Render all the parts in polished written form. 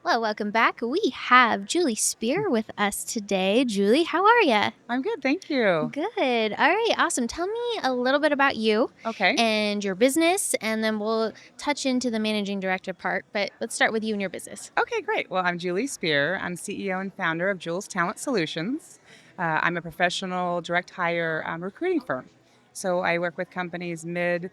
Well, welcome back. We have Julie Spear with us today. Julie, how are you? I'm good, thank you. Good. All right, awesome. Tell me a little bit about you Okay. and your business, and then we'll touch into the managing director part. But let's start with you and your business. Okay, great. Well, I'm Julie Spear. I'm CEO and founder of Jules Talent Solutions. I'm a professional direct hire recruiting firm. So I work with companies mid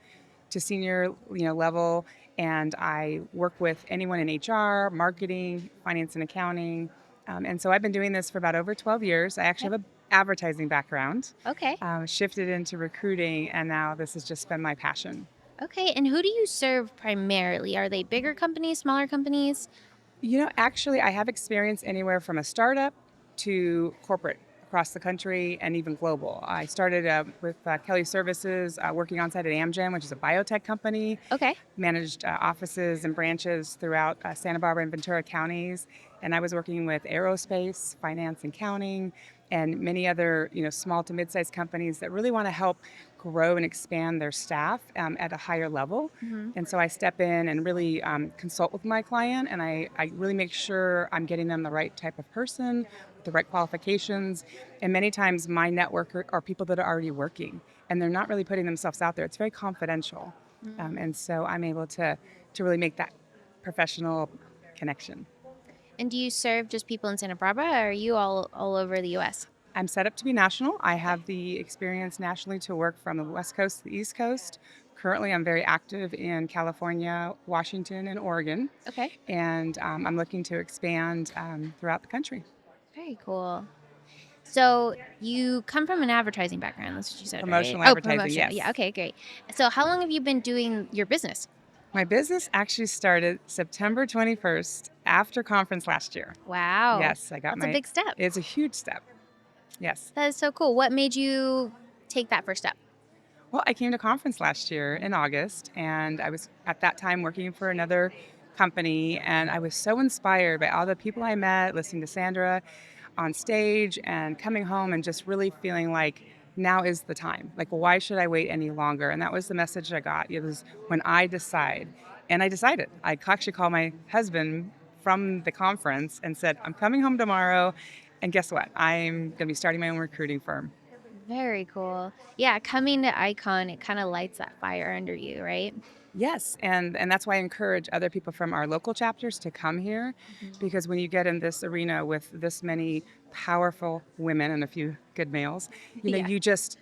to senior, level, and I work with anyone in HR, marketing, finance and accounting. And so I've been doing this for about over 12 years. I actually Okay. have an advertising background, Okay. shifted into recruiting, and now this has just been my passion. Okay. And who do you serve primarily? Are they bigger companies, smaller companies? Actually, I have experience anywhere from a startup to corporate across the country and even global. I started with Kelly Services, working on site at Amgen, which is a biotech company, Okay. managed offices and branches throughout Santa Barbara and Ventura counties. And I was working with aerospace, finance and accounting, and many other small to mid-sized companies that really want to help grow and expand their staff at a higher level. Mm-hmm. And so I step in and really consult with my client, and I really make sure I'm getting them the right type of person, with the right qualifications. And many times my network are people that are already working, and they're not really putting themselves out there. It's very confidential. And so I'm able to really make that professional connection. And do you serve just people in Santa Barbara, or are you all over the U.S.? I'm set up to be national. I Okay. have the experience nationally to work from the West Coast to the East Coast. Currently, I'm very active in California, Washington, and Oregon, Okay. and I'm looking to expand throughout the country. Very cool. So you come from an advertising background. That's what you said, right? Promotional Oh, advertising, promotion. Yeah. yes. Okay. Great. So how long have you been doing your business? My business actually started September 21st after conference last year. Wow, Yes, I got that's a my, big step. it's a huge step. Yes. That is so cool. What made you take that first step? Well, I came to conference last year in August, and I was at that time working for another company, and I was so inspired by all the people I met, listening to Sandra on stage, and coming home and just really feeling like now is the time. Like, why should I wait any longer? And that was the message I got. It was when I decide, and I decided. I actually called my husband from the conference and said, "I'm coming home tomorrow, and guess what? I'm going to be starting my own recruiting firm." Very cool. Yeah, coming to Icon, it kind of lights that fire under you, right? Yes, and that's why I encourage other people from our local chapters to come here, Mhm. because when you get in this arena with this many powerful women and a few good males, Yeah. you just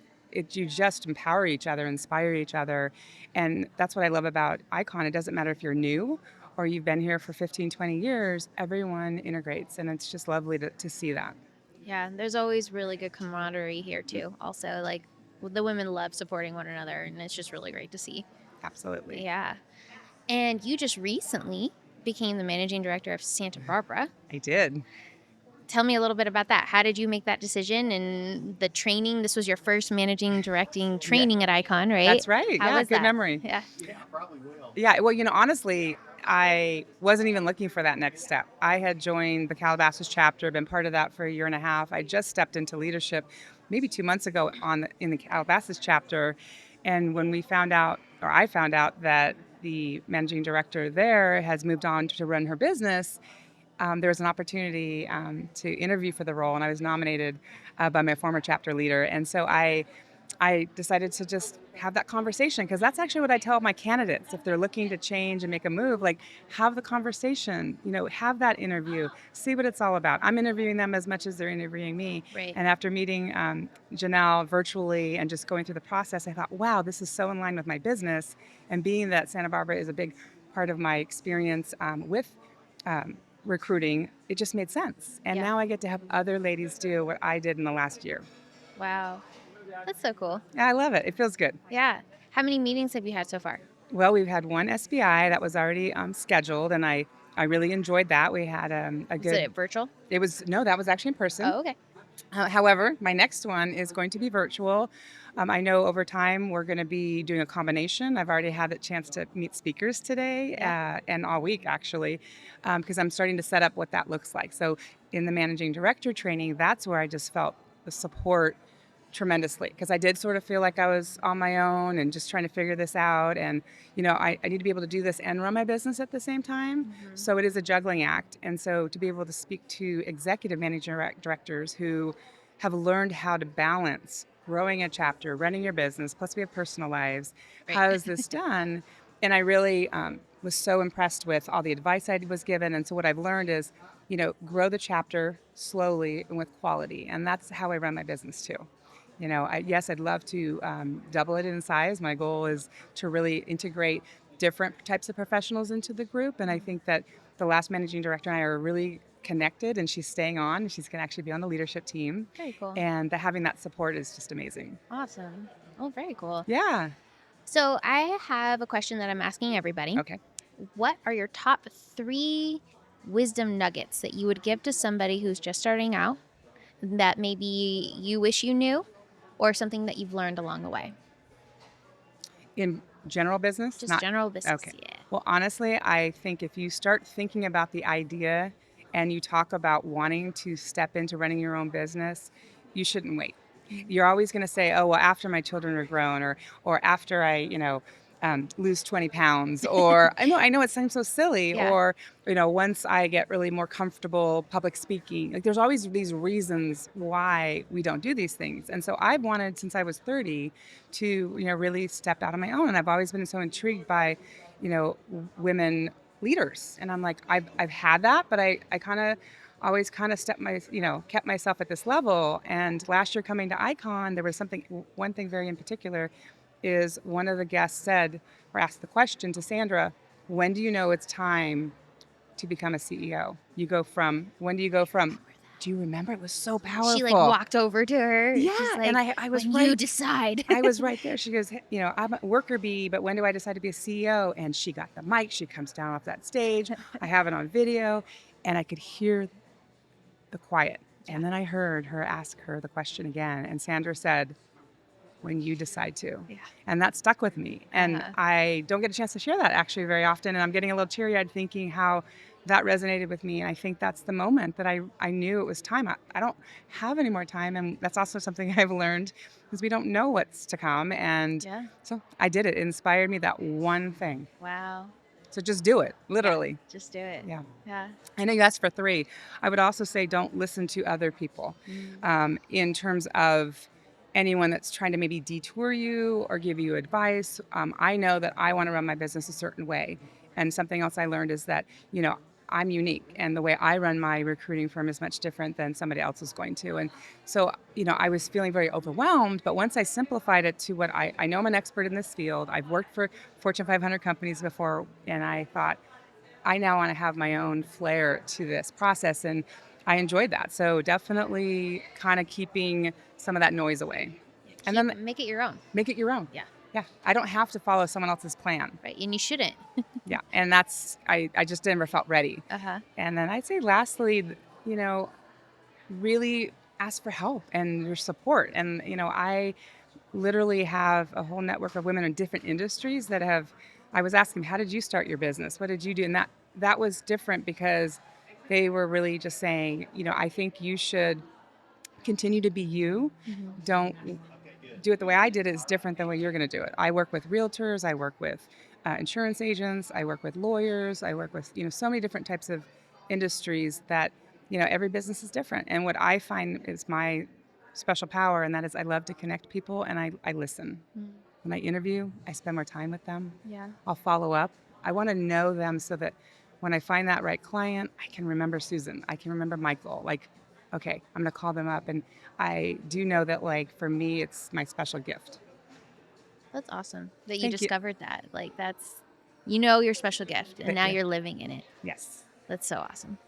empower each other, inspire each other, and that's what I love about Icon. It doesn't matter if you're new or you've been here for 15, 20 years, everyone integrates, and it's just lovely to see that. Yeah, there's always really good camaraderie here too. Also, like the women love supporting one another, and it's just really great to see. Absolutely. Yeah. And you just recently became the managing director of Santa Barbara. I did. Tell me a little bit about that. How did you make that decision and the training? This was your first managing directing Yeah, training at Icon, right? that's right. How Yeah, was good that? memory. Yeah. Yeah, well, honestly, I wasn't even looking for that next step. I had joined the Calabasas chapter, been part of that for a year and a half. I just stepped into leadership maybe 2 months ago in the Calabasas chapter, and when we found out, or I found out that the managing director there has moved on to run her business, there was an opportunity to interview for the role, and I was nominated by my former chapter leader, and so I decided to just have that conversation, because that's actually what I tell my candidates if they're looking to change and make a move. Like, have the conversation, have that interview, see what it's all about. I'm interviewing them as much as they're interviewing me. Right. And after meeting Janelle virtually and just going through the process, I thought, wow, this is so in line with my business. And being that Santa Barbara is a big part of my experience with recruiting, it just made sense. And Yeah. now I get to have other ladies do what I did in the last year. Wow. That's so cool. I love it. It feels good. Yeah. How many meetings have you had so far? Well, we've had one SBI that was already scheduled, and I really enjoyed that. We had a Was good. it virtual? It was no, that was actually in person. Oh, okay. However, my next one is going to be virtual. I know over time we're going to be doing a combination. I've already had a chance to meet speakers today Yeah. and all week, actually, because I'm starting to set up what that looks like. So, in the managing director training, that's where I just felt the support tremendously, because I did sort of feel like I was on my own and just trying to figure this out. And, I need to be able to do this and run my business at the same time. Mhm. So it is a juggling act. And so to be able to speak to executive managing directors who have learned how to balance growing a chapter, running your business, plus we have personal lives. Right. How is this done? And I really was so impressed with all the advice I was given. And so what I've learned is, grow the chapter slowly and with quality. And that's how I run my business too. Yes, I'd love to double it in size. My goal is to really integrate different types of professionals into the group. And I think that the last managing director and I are really connected, and she's staying on. She's going to actually be on the leadership team. Very cool. And having that support is just amazing. Awesome. Oh, very cool. Yeah. So I have a question that I'm asking everybody. Okay. What are your top 3 wisdom nuggets that you would give to somebody who's just starting out that maybe you wish you knew, or something that you've learned along the way? In general business? Just general business. Okay. Yeah. Well, honestly, I think if you start thinking about the idea and you talk about wanting to step into running your own business, you shouldn't wait. You're always going to say, "Oh, well, after my children are grown, or after I, lose 20 pounds," or I know it sounds so silly, Yeah. or once I get really more comfortable public speaking. Like, there's always these reasons why we don't do these things. And so I've wanted since I was 30 to, really step out on my own, and I've always been so intrigued by, women leaders. And I'm like, I've had that, but I kind of always kind of kept myself at this level. And last year coming to Icon, there was one thing very in particular is one of the guests said or asked the question to Sandra, when do you know it's time to become a CEO? When do you go from, do you remember? It was so powerful. She walked over to her. Yeah, She's like, and I was when right. you decide. I was right there. She goes, I'm a worker bee, but when do I decide to be a CEO? And she got the mic. She comes down off that stage. I have it on video, and I could hear the quiet. And then I heard her ask her the question again. And Sandra said, when you decide to. Yeah. And that stuck with me. And Uh-huh. I don't get a chance to share that actually very often. And I'm getting a little teary-eyed thinking how that resonated with me. And I think that's the moment that I knew it was time. I don't have any more time. And that's also something I've learned is we don't know what's to come. And Yeah. so I did it. It inspired me, that one thing. Wow. So just do it, literally. Just do it. Yeah. Yeah. I know you asked for 3. I would also say don't listen to other people in terms of anyone that's trying to maybe detour you or give you advice. I know that I want to run my business a certain way. And something else I learned is that, I'm unique, and the way I run my recruiting firm is much different than somebody else is going to. And so, I was feeling very overwhelmed, but once I simplified it to what I know I'm an expert in this field. I've worked for Fortune 500 companies before, and I thought, I now want to have my own flair to this process, and I enjoyed that. So definitely kind of keeping some of that noise away. And then Make it your own. make it your own. Yeah. Yeah. I don't have to follow someone else's plan. Right. And you shouldn't. Yeah. And I just never felt ready. Uh-huh. And then I'd say lastly, really ask for help and your support. And, I literally have a whole network of women in different industries I was asking, how did you start your business? What did you do? And that was different because they were really just saying, I think you should continue to be you. Don't do it the way I did it is different than the way you're going to do it. I work with realtors. I work with insurance agents. I work with lawyers. I work with, so many different types of industries that, every business is different. And what I find is my special power, and that is I love to connect people, and I listen. When I interview, I spend more time with them. Yeah. I'll follow up. I want to know them so that when I find that right client, I can remember Susan. I can remember Michael. Okay, I'm going to call them up. And I do know that, for me, it's my special gift. That's awesome that you Thank you. discovered that. That's, your special gift, and Thank now you. you're living in it. Yes. That's so awesome.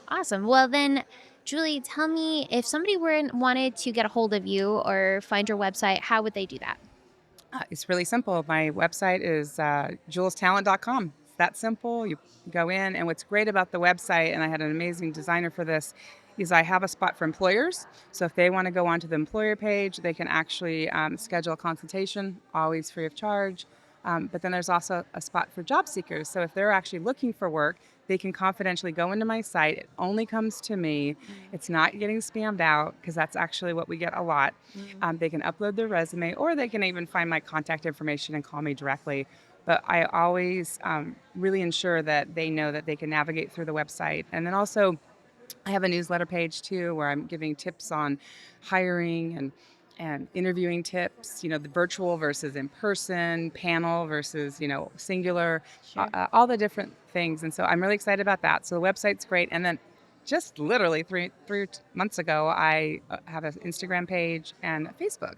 Awesome. Well, then, Julie, tell me, if somebody wanted to get a hold of you or find your website, how would they do that? It's really simple. My website is julestalent.com. It's that simple. You go in, and what's great about the website, and I had an amazing designer for this, is I have a spot for employers. So if they want to go onto the employer page, they can actually schedule a consultation, always free of charge. But then there's also a spot for job seekers. So if they're actually looking for work, They can confidentially go into my site. It only comes to me. Mm, It's not getting spammed out because that's actually what we get a lot. mm. They can upload their resume, or they can even find my contact information and call me directly. But I always really ensure that they know that they can navigate through the website. And then also, I have a newsletter page too where I'm giving tips on hiring and interviewing tips, the virtual versus in person, panel versus, singular, Sure. all the different things. And so I'm really excited about that. So the website's great. And then just literally three months ago, I have an Instagram page and a Facebook.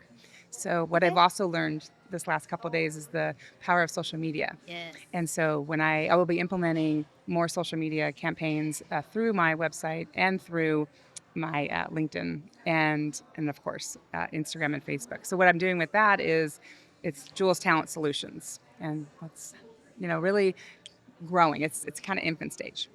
So what Okay. I've also learned this last couple of days is the power of social media. Yes. And so when I will be implementing more social media campaigns through my website and through my LinkedIn and of course Instagram and Facebook. So what I'm doing with that is it's Jules Talent Solutions, and that's really growing. It's kind of infant stage.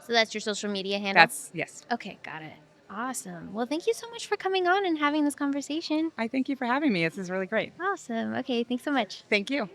So that's your social media handle? That's yes. Okay, got it. Awesome. Well, thank you so much for coming on and having this conversation. I thank you for having me. This is really great. Awesome. Okay, thanks so much. Thank you.